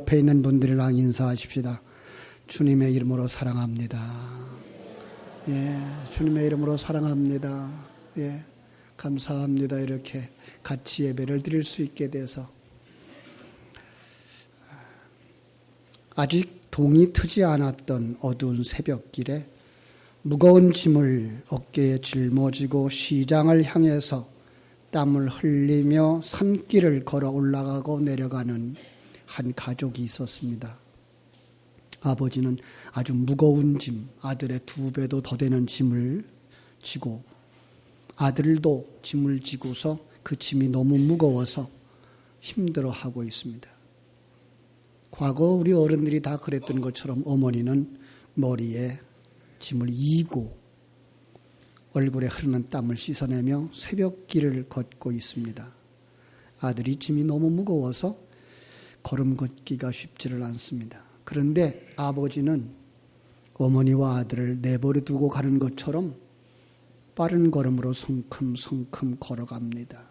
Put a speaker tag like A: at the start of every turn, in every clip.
A: 옆에 있는 분들이랑 인사하십시다. 주님의 이름으로 사랑합니다. 예, 주님의 이름으로 사랑합니다. 예, 감사합니다. 이렇게 같이 예배를 드릴 수 있게 돼서. 아직 동이 트지 않았던 어두운 새벽길에 무거운 짐을 어깨에 짊어지고 시장을 향해서 땀을 흘리며 산길을 걸어 올라가고 내려가는 한 가족이 있었습니다. 아버지는 아주 무거운 짐, 아들의 2배도 더 되는 짐을 지고, 아들도 짐을 지고서 그 짐이 너무 무거워서 힘들어하고 있습니다. 과거 우리 어른들이 다 그랬던 것처럼 어머니는 머리에 짐을 이고 얼굴에 흐르는 땀을 씻어내며 새벽길을 걷고 있습니다. 아들이 짐이 너무 무거워서 걸음 걷기가 쉽지를 않습니다. 그런데 아버지는 어머니와 아들을 내버려 두고 가는 것처럼 빠른 걸음으로 성큼성큼 걸어갑니다.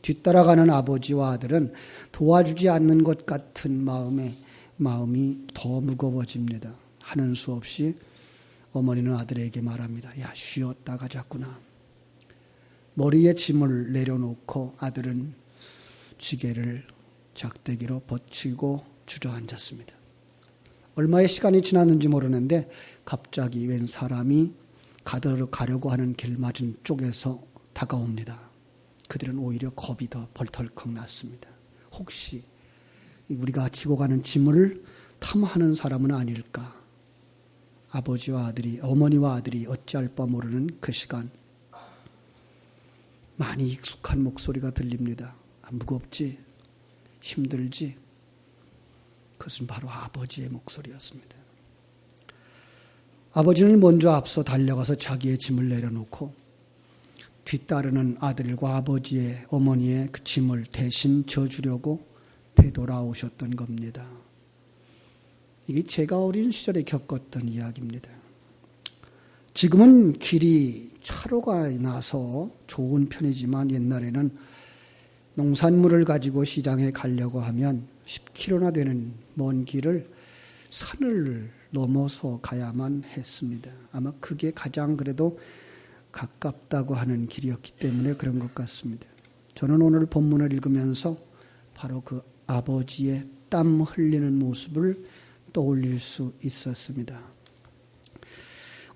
A: 뒤따라가는 아버지와 아들은 도와주지 않는 것 같은 마음이 더 무거워집니다. 하는 수 없이 어머니는 아들에게 말합니다. 야, 쉬었다 가자꾸나. 머리에 짐을 내려놓고 아들은 지게를 작대기로 버티고 주저앉았습니다. 얼마의 시간이 지났는지 모르는데 갑자기 웬 사람이 가려고 하는 길 맞은 쪽에서 다가옵니다. 그들은 오히려 겁이 더 벌떡 났습니다. 혹시 우리가 지고 가는 짐을 탐하는 사람은 아닐까? 어머니와 아들이 어찌할 바 모르는 그 시간, 많이 익숙한 목소리가 들립니다. 무겁지? 힘들지? 그것은 바로 아버지의 목소리였습니다. 아버지는 먼저 앞서 달려가서 자기의 짐을 내려놓고 뒤따르는 아들과 어머니의 그 짐을 대신 져주려고 되돌아오셨던 겁니다. 이게 제가 어린 시절에 겪었던 이야기입니다. 지금은 길이 차로가 나서 좋은 편이지만 옛날에는 농산물을 가지고 시장에 가려고 하면 10km나 되는 먼 길을 산을 넘어서 가야만 했습니다. 아마 그게 가장 그래도 가깝다고 하는 길이었기 때문에 그런 것 같습니다. 저는 오늘 본문을 읽으면서 바로 그 아버지의 땀 흘리는 모습을 떠올릴 수 있었습니다.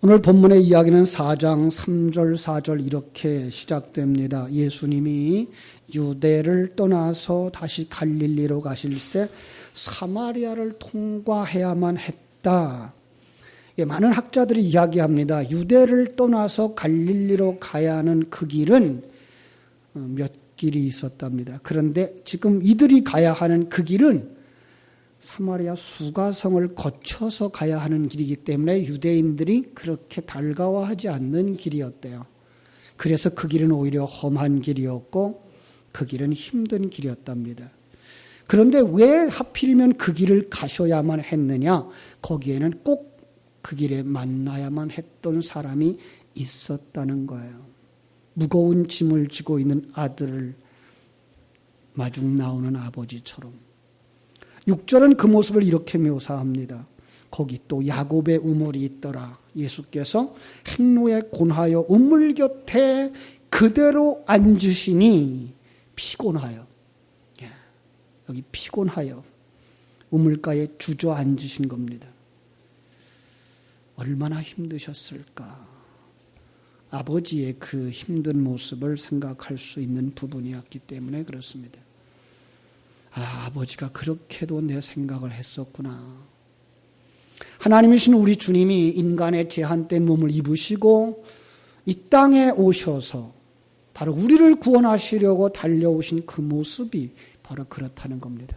A: 오늘 본문의 이야기는 4장 3절 4절 이렇게 시작됩니다. 예수님이 유대를 떠나서 다시 갈릴리로 가실새 사마리아를 통과해야만 했다. 많은 학자들이 이야기합니다. 유대를 떠나서 갈릴리로 가야 하는 그 길은 몇 길이 있었답니다. 그런데 지금 이들이 가야 하는 그 길은 사마리아 수가성을 거쳐서 가야 하는 길이기 때문에 유대인들이 그렇게 달가워하지 않는 길이었대요. 그래서 그 길은 오히려 험한 길이었고 그 길은 힘든 길이었답니다. 그런데 왜 하필이면 그 길을 가셔야만 했느냐? 거기에는 꼭 그 길에 만나야만 했던 사람이 있었다는 거예요. 무거운 짐을 지고 있는 아들을 마중 나오는 아버지처럼. 6절은 그 모습을 이렇게 묘사합니다. 거기 또 야곱의 우물이 있더라. 예수께서 행로에 곤하여 우물 곁에 그대로 앉으시니 피곤하여. 여기 피곤하여 우물가에 주저앉으신 겁니다. 얼마나 힘드셨을까. 아버지의 그 힘든 모습을 생각할 수 있는 부분이었기 때문에 그렇습니다. 아버지가 그렇게도 내 생각을 했었구나. 하나님이신 우리 주님이 인간의 제한된 몸을 입으시고 이 땅에 오셔서 바로 우리를 구원하시려고 달려오신 그 모습이 바로 그렇다는 겁니다.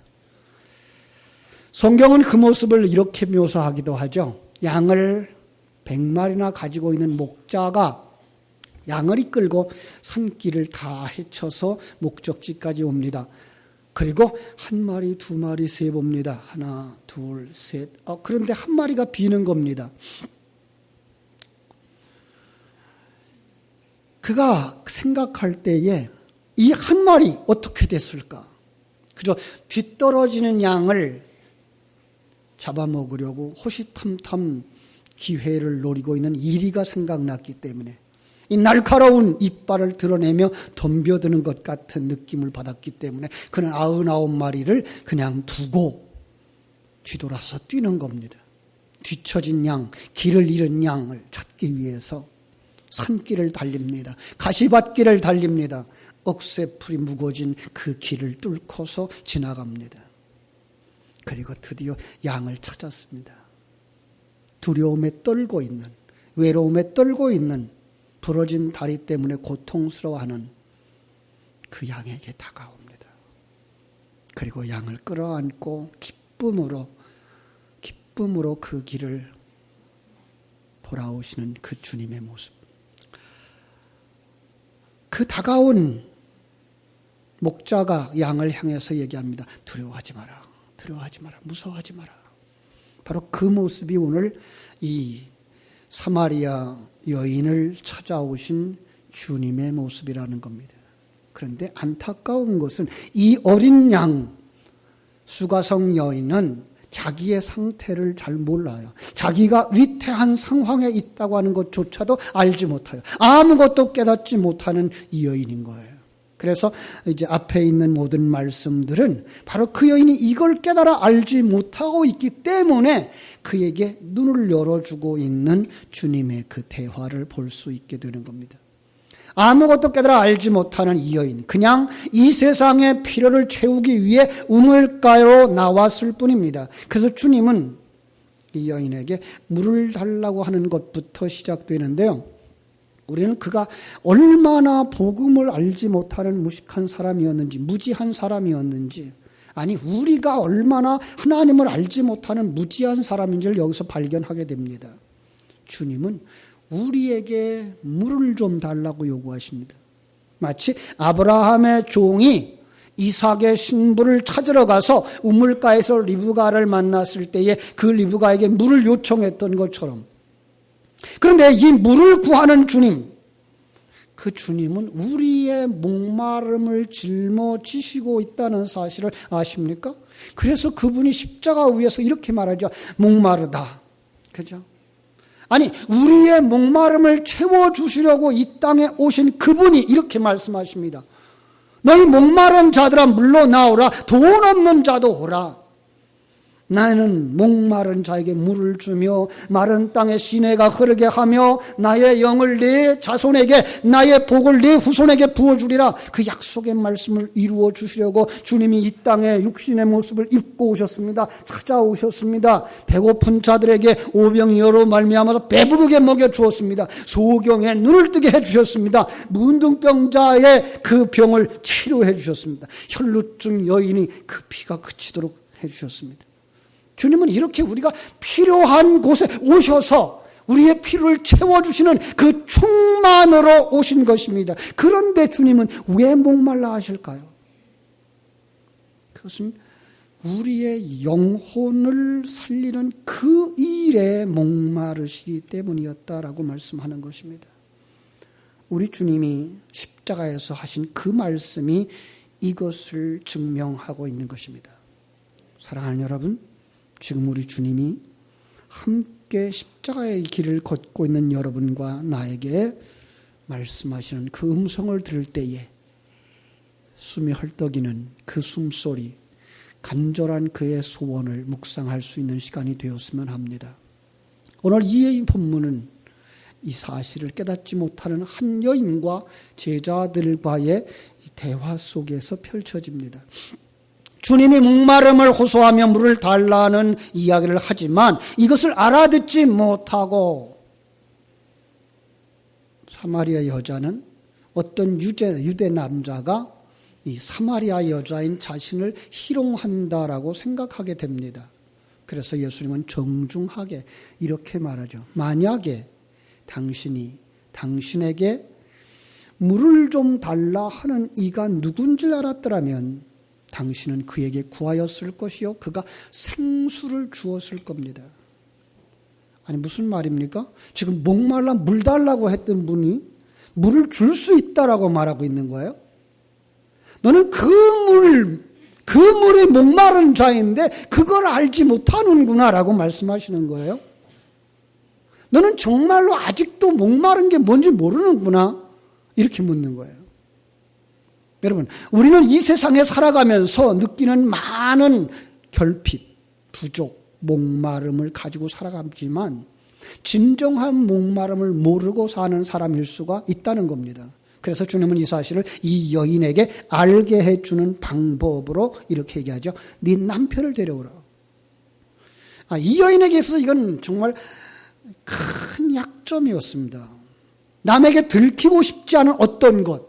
A: 성경은 그 모습을 이렇게 묘사하기도 하죠. 양을 100마리나 가지고 있는 목자가 양을 이끌고 산길을 다 헤쳐서 목적지까지 옵니다. 그리고 1마리, 2마리 세봅니다. 하나, 둘, 셋. 그런데 1마리가 비는 겁니다. 그가 생각할 때에 이 1마리 어떻게 됐을까? 그저 뒤떨어지는 양을 잡아먹으려고 호시탐탐 기회를 노리고 있는 이리가 생각났기 때문에 이 날카로운 이빨을 드러내며 덤벼드는 것 같은 느낌을 받았기 때문에 그는 99마리를 그냥 두고 뒤돌아서 뛰는 겁니다. 뒤처진 양, 길을 잃은 양을 찾기 위해서 산길을 달립니다. 가시밭길을 달립니다. 억새풀이 무거워진 그 길을 뚫고서 지나갑니다. 그리고 드디어 양을 찾았습니다. 두려움에 떨고 있는, 외로움에 떨고 있는, 부러진 다리 때문에 고통스러워하는 그 양에게 다가옵니다. 그리고 양을 끌어안고 기쁨으로 그 길을 돌아오시는 그 주님의 모습. 그 다가온 목자가 양을 향해서 얘기합니다. 두려워하지 마라. 두려워하지 마라. 무서워하지 마라. 바로 그 모습이 오늘 이 사마리아 여인을 찾아오신 주님의 모습이라는 겁니다. 그런데 안타까운 것은 이 어린 양 수가성 여인은 자기의 상태를 잘 몰라요. 자기가 위태한 상황에 있다고 하는 것조차도 알지 못해요. 아무것도 깨닫지 못하는 이 여인인 거예요. 그래서 이제 앞에 있는 모든 말씀들은 바로 그 여인이 이걸 깨달아 알지 못하고 있기 때문에 그에게 눈을 열어주고 있는 주님의 그 대화를 볼 수 있게 되는 겁니다. 아무것도 깨달아 알지 못하는 이 여인, 그냥 이 세상의 필요를 채우기 위해 우물가로 나왔을 뿐입니다. 그래서 주님은 이 여인에게 물을 달라고 하는 것부터 시작되는데요. 우리는 그가 얼마나 복음을 알지 못하는 무식한 사람이었는지, 무지한 사람이었는지, 아니 우리가 얼마나 하나님을 알지 못하는 무지한 사람인지를 여기서 발견하게 됩니다. 주님은 우리에게 물을 좀 달라고 요구하십니다. 마치 아브라함의 종이 이삭의 신부를 찾으러 가서 우물가에서 리브가를 만났을 때에 그 리브가에게 물을 요청했던 것처럼, 그런데 이 물을 구하는 주님, 그 주님은 우리의 목마름을 짊어지시고 있다는 사실을 아십니까? 그래서 그분이 십자가 위에서 이렇게 말하죠. 목마르다. 그죠? 아니, 우리의 목마름을 채워주시려고 이 땅에 오신 그분이 이렇게 말씀하십니다. 너희 목마른 자들아 물로 나오라. 돈 없는 자도 오라. 나는 목마른 자에게 물을 주며 마른 땅에 시내가 흐르게 하며 나의 영을 네 자손에게, 나의 복을 네 후손에게 부어주리라. 그 약속의 말씀을 이루어 주시려고 주님이 이 땅에 육신의 모습을 입고 오셨습니다. 찾아오셨습니다. 배고픈 자들에게 오병이어로 말미암아서 배부르게 먹여주었습니다. 소경에 눈을 뜨게 해주셨습니다. 문둥병자의 그 병을 치료해 주셨습니다. 혈루증 여인이 그 피가 그치도록 해주셨습니다. 주님은 이렇게 우리가 필요한 곳에 오셔서 우리의 필요를 채워주시는 그 충만으로 오신 것입니다. 그런데 주님은 왜 목말라 하실까요? 그것은 우리의 영혼을 살리는 그 일에 목마르시기 때문이었다라고 말씀하는 것입니다. 우리 주님이 십자가에서 하신 그 말씀이 이것을 증명하고 있는 것입니다. 사랑하는 여러분, 지금 우리 주님이 함께 십자가의 길을 걷고 있는 여러분과 나에게 말씀하시는 그 음성을 들을 때에 숨이 헐떡이는 그 숨소리, 간절한 그의 소원을 묵상할 수 있는 시간이 되었으면 합니다. 오늘 이 본문은 이 사실을 깨닫지 못하는 한 여인과 제자들과의 대화 속에서 펼쳐집니다. 주님이 목마름을 호소하며 물을 달라는 이야기를 하지만 이것을 알아듣지 못하고 사마리아 여자는 어떤 유대 남자가 이 사마리아 여자인 자신을 희롱한다라고 생각하게 됩니다. 그래서 예수님은 정중하게 이렇게 말하죠. 만약에 당신이 당신에게 물을 좀 달라 하는 이가 누군지 알았더라면 당신은 그에게 구하였을 것이요 그가 생수를 주었을 겁니다. 아니 무슨 말입니까? 지금 목말라 물 달라고 했던 분이 물을 줄 수 있다라고 말하고 있는 거예요. 너는 그 물, 그 물이 목마른 자인데 그걸 알지 못하는구나 라고 말씀하시는 거예요. 너는 정말로 아직도 목마른 게 뭔지 모르는구나 이렇게 묻는 거예요. 여러분, 우리는 이 세상에 살아가면서 느끼는 많은 결핍, 부족, 목마름을 가지고 살아가지만 진정한 목마름을 모르고 사는 사람일 수가 있다는 겁니다. 그래서 주님은 이 사실을 이 여인에게 알게 해주는 방법으로 이렇게 얘기하죠. 네 남편을 데려오라. 이 여인에게 있어서 이건 정말 큰 약점이었습니다. 남에게 들키고 싶지 않은 어떤 것,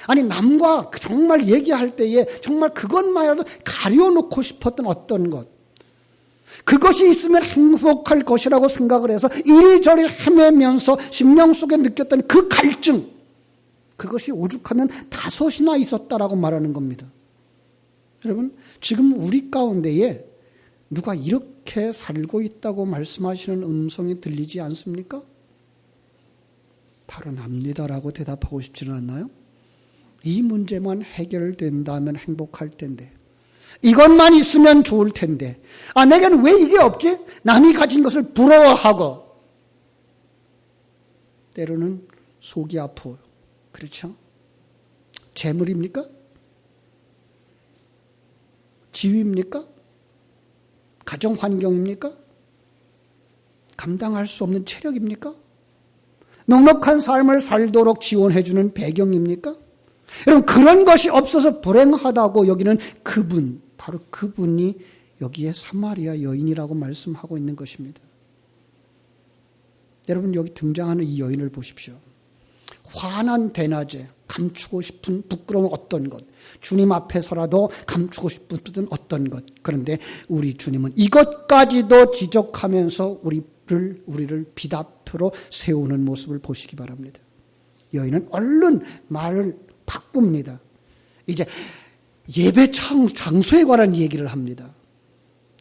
A: 아니 남과 정말 얘기할 때에 정말 그것만이라도 가려놓고 싶었던 어떤 것, 그것이 있으면 행복할 것이라고 생각을 해서 이리저리 헤매면서 심령 속에 느꼈던 그 갈증, 그것이 오죽하면 5이나 있었다라고 말하는 겁니다. 여러분, 지금 우리 가운데에 누가 이렇게 살고 있다고 말씀하시는 음성이 들리지 않습니까? 바로 납니다라고 대답하고 싶지는 않나요? 이 문제만 해결된다면 행복할 텐데, 이것만 있으면 좋을 텐데, 내게는 왜 이게 없지? 남이 가진 것을 부러워하고, 때로는 속이 아파요. 그렇죠? 재물입니까? 지위입니까? 가정 환경입니까? 감당할 수 없는 체력입니까? 넉넉한 삶을 살도록 지원해주는 배경입니까? 여러분, 그런 것이 없어서 불행하다고 여기는 그분, 바로 그분이 여기에 사마리아 여인이라고 말씀하고 있는 것입니다. 여러분, 여기 등장하는 이 여인을 보십시오. 환한 대낮에 감추고 싶은 부끄러운 어떤 것, 주님 앞에서라도 감추고 싶은 어떤 것, 그런데 우리 주님은 이것까지도 지적하면서 우리를 비답표로 세우는 모습을 보시기 바랍니다. 여인은 얼른 말을 바꿉니다. 이제 예배 장소에 관한 얘기를 합니다.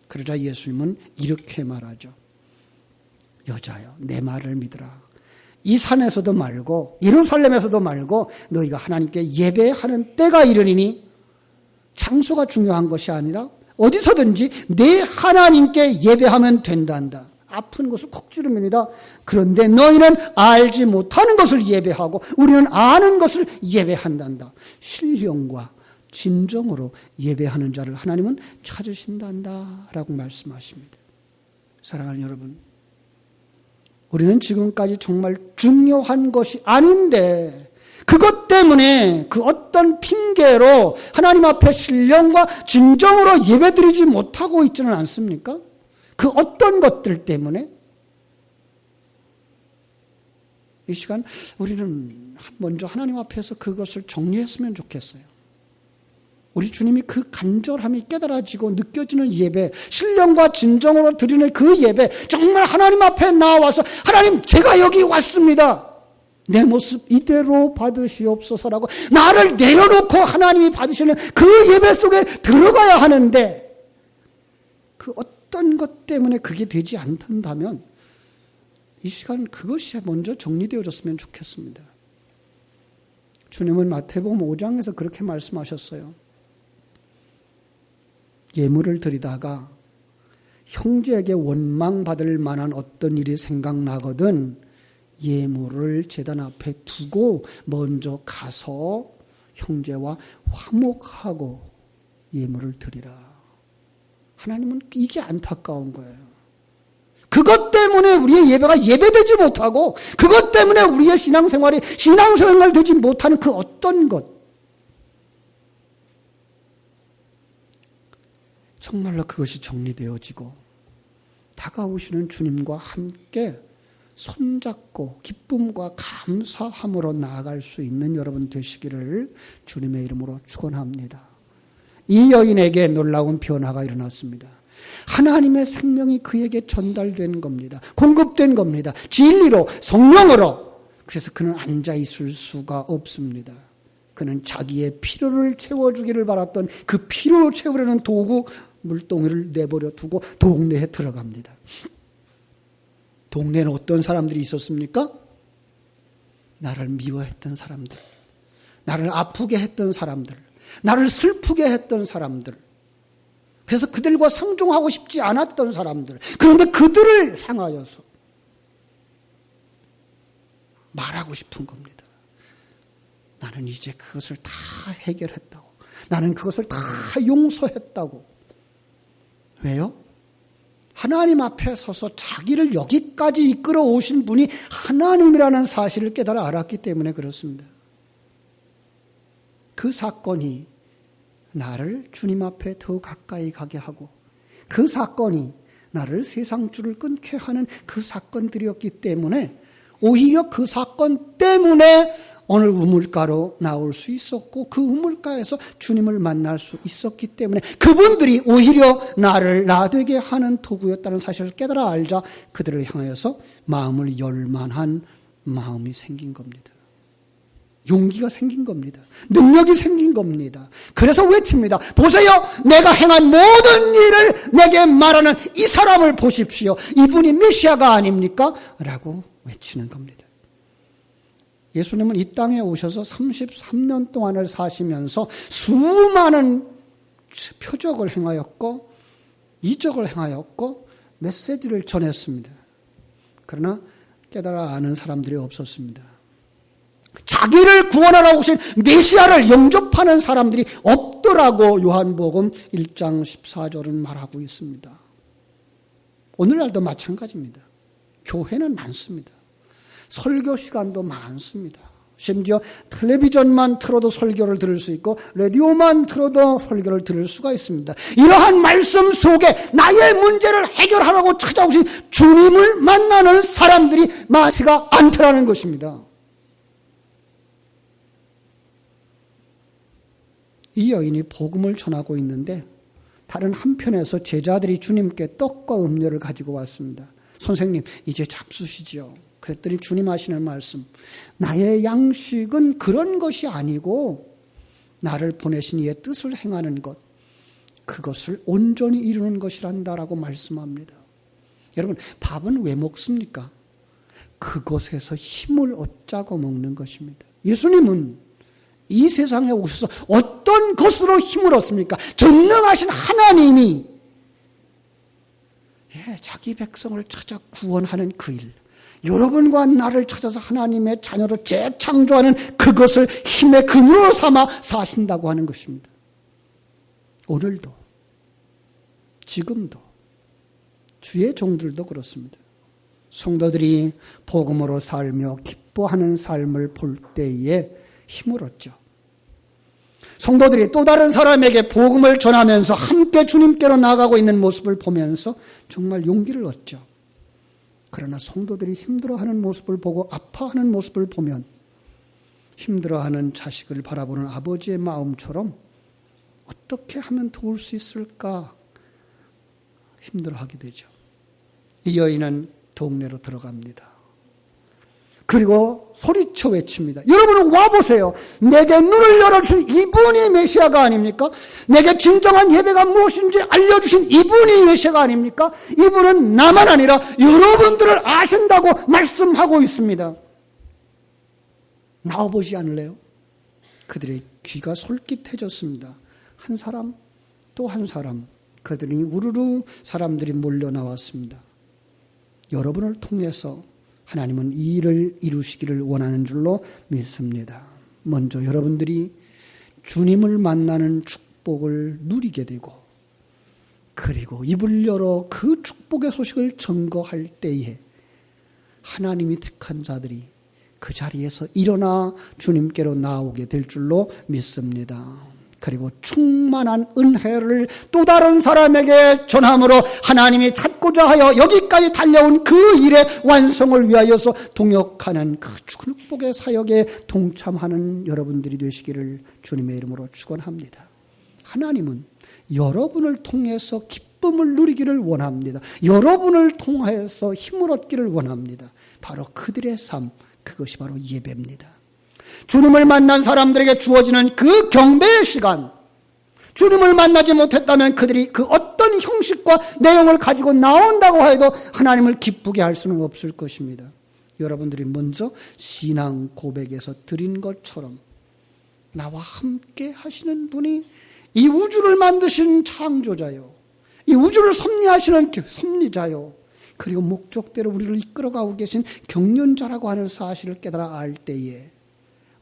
A: 그러자 예수님은 이렇게 말하죠. 여자여, 내 말을 믿으라. 이 산에서도 말고 예루살렘에서도 말고 너희가 하나님께 예배하는 때가 이르리니, 장소가 중요한 것이 아니라 어디서든지 내 하나님께 예배하면 된단다. 아픈 것을 콕 찌릅니다. 그런데 너희는 알지 못하는 것을 예배하고 우리는 아는 것을 예배한단다. 신령과 진정으로 예배하는 자를 하나님은 찾으신단다 라고 말씀하십니다. 사랑하는 여러분, 우리는 지금까지 정말 중요한 것이 아닌데 그것 때문에 그 어떤 핑계로 하나님 앞에 신령과 진정으로 예배드리지 못하고 있지는 않습니까? 그 어떤 것들 때문에. 이 시간 우리는 먼저 하나님 앞에서 그것을 정리했으면 좋겠어요. 우리 주님이 그 간절함이 깨달아지고 느껴지는 예배, 신령과 진정으로 드리는 그 예배, 정말 하나님 앞에 나와서 하나님, 제가 여기 왔습니다. 내 모습 이대로 받으시옵소서라고 나를 내려놓고 하나님이 받으시는 그 예배 속에 들어가야 하는데, 그 어떤 것 때문에 그게 되지 않는다면 이 시간 그것이 먼저 정리되어졌으면 좋겠습니다. 주님은 마태복음 5장에서 그렇게 말씀하셨어요. 예물을 드리다가 형제에게 원망받을 만한 어떤 일이 생각나거든 예물을 제단 앞에 두고 먼저 가서 형제와 화목하고 예물을 드리라. 하나님은 이게 안타까운 거예요. 그것 때문에 우리의 예배가 예배되지 못하고, 그것 때문에 우리의 신앙생활이 신앙생활 되지 못하는 그 어떤 것, 정말로 그것이 정리되어지고 다가오시는 주님과 함께 손잡고 기쁨과 감사함으로 나아갈 수 있는 여러분 되시기를 주님의 이름으로 축원합니다. 이 여인에게 놀라운 변화가 일어났습니다. 하나님의 생명이 그에게 전달된 겁니다. 공급된 겁니다. 진리로, 성령으로. 그래서 그는 앉아있을 수가 없습니다. 그는 자기의 필요를 채워주기를 바랐던 그 필요를 채우려는 도구 물동이를 내버려 두고 동네에 들어갑니다. 동네에는 어떤 사람들이 있었습니까? 나를 미워했던 사람들, 나를 아프게 했던 사람들, 나를 슬프게 했던 사람들, 그래서 그들과 상종하고 싶지 않았던 사람들, 그런데 그들을 향하여서 말하고 싶은 겁니다. 나는 이제 그것을 다 해결했다고. 나는 그것을 다 용서했다고. 왜요? 하나님 앞에 서서 자기를 여기까지 이끌어 오신 분이 하나님이라는 사실을 깨달아 알았기 때문에 그렇습니다. 그 사건이 나를 주님 앞에 더 가까이 가게 하고, 그 사건이 나를 세상 줄을 끊게 하는 그 사건들이었기 때문에, 오히려 그 사건 때문에 오늘 우물가로 나올 수 있었고, 그 우물가에서 주님을 만날 수 있었기 때문에 그분들이 오히려 나를 나되게 하는 도구였다는 사실을 깨달아 알자 그들을 향하여서 마음을 열 만한 마음이 생긴 겁니다. 용기가 생긴 겁니다. 능력이 생긴 겁니다. 그래서 외칩니다. 보세요, 내가 행한 모든 일을 내게 말하는 이 사람을 보십시오. 이분이 메시아가 아닙니까? 라고 외치는 겁니다. 예수님은 이 땅에 오셔서 33년 동안을 사시면서 수많은 표적을 행하였고 이적을 행하였고 메시지를 전했습니다. 그러나 깨달아 아는 사람들이 없었습니다. 자기를 구원하러 오신 메시아를 영접하는 사람들이 없더라고 요한복음 1장 14절은 말하고 있습니다. 오늘날도 마찬가지입니다. 교회는 많습니다. 설교 시간도 많습니다. 심지어 텔레비전만 틀어도 설교를 들을 수 있고 라디오만 틀어도 설교를 들을 수가 있습니다. 이러한 말씀 속에 나의 문제를 해결하라고 찾아오신 주님을 만나는 사람들이 많지가 않더라는 것입니다. 이 여인이 복음을 전하고 있는데 다른 한편에서 제자들이 주님께 떡과 음료를 가지고 왔습니다. 선생님, 이제 잡수시지요. 그랬더니 주님 하시는 말씀, 나의 양식은 그런 것이 아니고 나를 보내신 이의 뜻을 행하는 것, 그것을 온전히 이루는 것이란다라고 말씀합니다. 여러분, 밥은 왜 먹습니까? 그것에서 힘을 얻자고 먹는 것입니다. 예수님은 이 세상에 오셔서 어떤 것으로 힘을 얻습니까? 전능하신 하나님이 자기 백성을 찾아 구원하는 그 일, 여러분과 나를 찾아서 하나님의 자녀로 재창조하는 그것을 힘의 근원으로 삼아 사신다고 하는 것입니다. 오늘도, 지금도, 주의 종들도 그렇습니다. 성도들이 복음으로 살며 기뻐하는 삶을 볼 때에 힘을 얻죠. 성도들이 또 다른 사람에게 복음을 전하면서 함께 주님께로 나아가고 있는 모습을 보면서 정말 용기를 얻죠. 그러나 성도들이 힘들어하는 모습을 보고 아파하는 모습을 보면 힘들어하는 자식을 바라보는 아버지의 마음처럼 어떻게 하면 도울 수 있을까 힘들어하게 되죠. 이 여인은 동네로 들어갑니다. 그리고 소리쳐 외칩니다. 여러분은 와보세요. 내게 눈을 열어주신 이분이 메시아가 아닙니까? 내게 진정한 예배가 무엇인지 알려주신 이분이 메시아가 아닙니까? 이분은 나만 아니라 여러분들을 아신다고 말씀하고 있습니다. 나와보지 않을래요? 그들의 귀가 솔깃해졌습니다. 한 사람 또 한 사람, 그들이 우르르 사람들이 몰려 나왔습니다. 여러분을 통해서 하나님은 이 일을 이루시기를 원하는 줄로 믿습니다. 먼저 여러분들이 주님을 만나는 축복을 누리게 되고, 그리고 입을 열어 그 축복의 소식을 전거할 때에 하나님이 택한 자들이 그 자리에서 일어나 주님께로 나오게 될 줄로 믿습니다. 그리고 충만한 은혜를 또 다른 사람에게 전함으로 하나님이 찾고자 하여 여기까지 달려온 그 일의 완성을 위하여서 동역하는 그 축복의 사역에 동참하는 여러분들이 되시기를 주님의 이름으로 축원합니다. 하나님은 여러분을 통해서 기쁨을 누리기를 원합니다. 여러분을 통해서 힘을 얻기를 원합니다. 바로 그들의 삶, 그것이 바로 예배입니다. 주님을 만난 사람들에게 주어지는 그 경배의 시간, 주님을 만나지 못했다면 그들이 그 어떤 형식과 내용을 가지고 나온다고 해도 하나님을 기쁘게 할 수는 없을 것입니다. 여러분들이 먼저 신앙 고백에서 드린 것처럼 나와 함께 하시는 분이 이 우주를 만드신 창조자요, 이 우주를 섭리하시는 섭리자요. 그리고 목적대로 우리를 이끌어가고 계신 경륜자라고 하는 사실을 깨달아 알 때에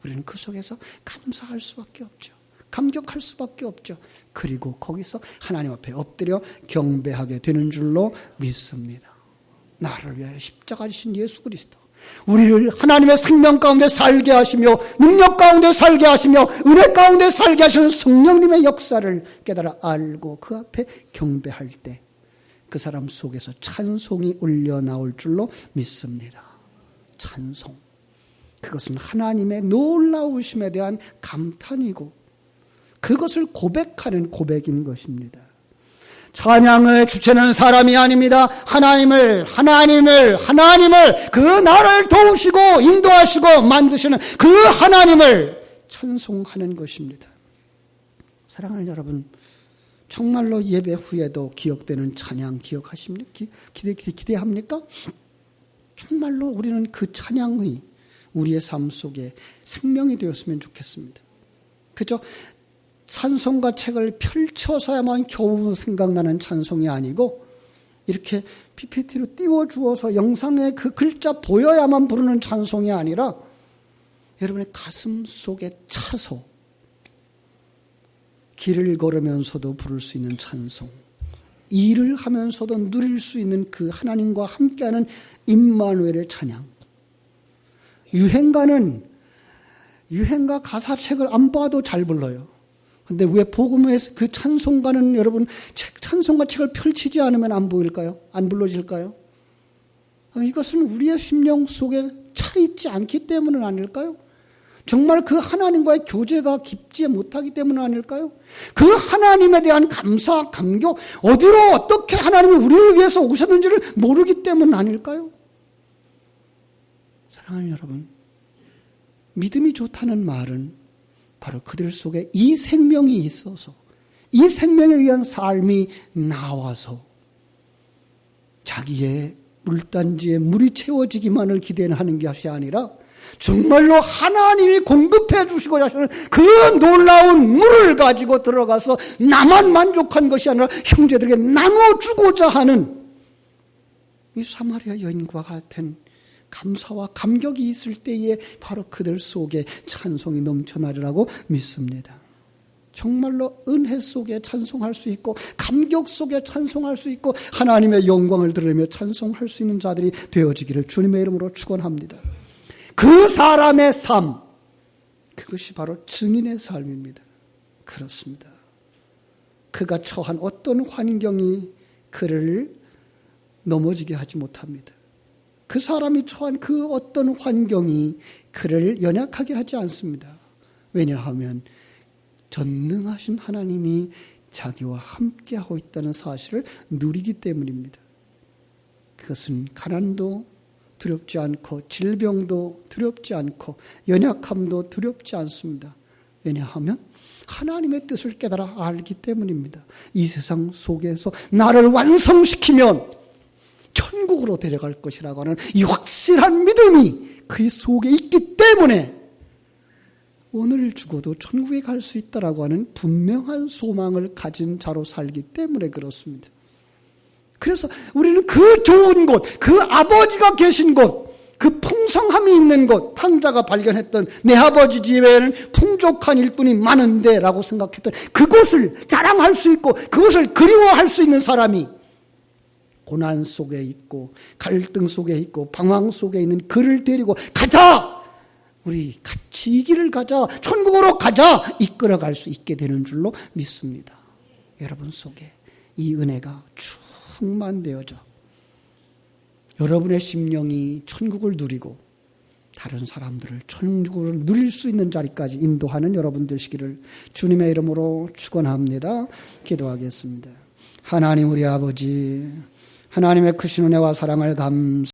A: 우리는 그 속에서 감사할 수밖에 없죠. 감격할 수밖에 없죠. 그리고 거기서 하나님 앞에 엎드려 경배하게 되는 줄로 믿습니다. 나를 위하여 십자가 지신 예수 그리스도, 우리를 하나님의 생명 가운데 살게 하시며 능력 가운데 살게 하시며 은혜 가운데 살게 하시는 성령님의 역사를 깨달아 알고 그 앞에 경배할 때 그 사람 속에서 찬송이 울려 나올 줄로 믿습니다. 찬송. 그것은 하나님의 놀라우심에 대한 감탄이고 그것을 고백하는 고백인 것입니다. 찬양의 주체는 사람이 아닙니다. 하나님을 그 나를 도우시고 인도하시고 만드시는 그 하나님을 찬송하는 것입니다. 사랑하는 여러분, 정말로 예배 후에도 기억되는 찬양 기억하십니까? 기대합니까? 정말로 우리는 그 찬양이 우리의 삶 속에 생명이 되었으면 좋겠습니다. 그죠? 찬송가 책을 펼쳐서야만 겨우 생각나는 찬송이 아니고 이렇게 PPT로 띄워주어서 영상에 그 글자 보여야만 부르는 찬송이 아니라 여러분의 가슴 속에 차서 길을 걸으면서도 부를 수 있는 찬송, 일을 하면서도 누릴 수 있는 그 하나님과 함께하는 임마누엘의 찬양. 유행가 가사책을 안 봐도 잘 불러요. 근데 왜 복음에서 그 찬송가는 여러분 찬송가 책을 펼치지 않으면 안 보일까요? 안 불러질까요? 이것은 우리의 심령 속에 차 있지 않기 때문은 아닐까요? 정말 그 하나님과의 교제가 깊지 못하기 때문은 아닐까요? 그 하나님에 대한 감사, 감격, 어디로 어떻게 하나님이 우리를 위해서 오셨는지를 모르기 때문은 아닐까요? 사랑하는 여러분, 믿음이 좋다는 말은 바로 그들 속에 이 생명이 있어서 이 생명에 의한 삶이 나와서 자기의 물단지에 물이 채워지기만을 기대하는 것이 아니라 정말로 하나님이 공급해 주시고 하시는 그 놀라운 물을 가지고 들어가서 나만 만족한 것이 아니라 형제들에게 나눠주고자 하는 이 사마리아 여인과 같은 감사와 감격이 있을 때에 바로 그들 속에 찬송이 넘쳐나리라고 믿습니다. 정말로 은혜 속에 찬송할 수 있고 감격 속에 찬송할 수 있고 하나님의 영광을 들으며 찬송할 수 있는 자들이 되어지기를 주님의 이름으로 축원합니다. 그 사람의 삶, 그것이 바로 증인의 삶입니다. 그렇습니다. 그가 처한 어떤 환경이 그를 넘어지게 하지 못합니다. 그 사람이 처한 그 어떤 환경이 그를 연약하게 하지 않습니다. 왜냐하면 전능하신 하나님이 자기와 함께하고 있다는 사실을 누리기 때문입니다. 그것은 가난도 두렵지 않고 질병도 두렵지 않고 연약함도 두렵지 않습니다. 왜냐하면 하나님의 뜻을 깨달아 알기 때문입니다. 이 세상 속에서 나를 완성시키면 천국으로 데려갈 것이라고 하는 이 확실한 믿음이 그 속에 있기 때문에 오늘 죽어도 천국에 갈 수 있다라고 하는 분명한 소망을 가진 자로 살기 때문에 그렇습니다. 그래서 우리는 그 좋은 곳, 그 아버지가 계신 곳, 그 풍성함이 있는 곳, 탕자가 발견했던 내 아버지 집에는 풍족한 일꾼이 많은데 라고 생각했던 그곳을 자랑할 수 있고 그것을 그리워할 수 있는 사람이 고난 속에 있고 갈등 속에 있고 방황 속에 있는 그를 데리고 가자! 우리 같이 이 길을 가자! 천국으로 가자! 이끌어갈 수 있게 되는 줄로 믿습니다. 여러분 속에 이 은혜가 충만되어져 여러분의 심령이 천국을 누리고 다른 사람들을 천국을 누릴 수 있는 자리까지 인도하는 여러분 되시기를 주님의 이름으로 축원합니다. 기도하겠습니다. 하나님 우리 아버지, 하나님의 크신 은혜와 사랑을 감사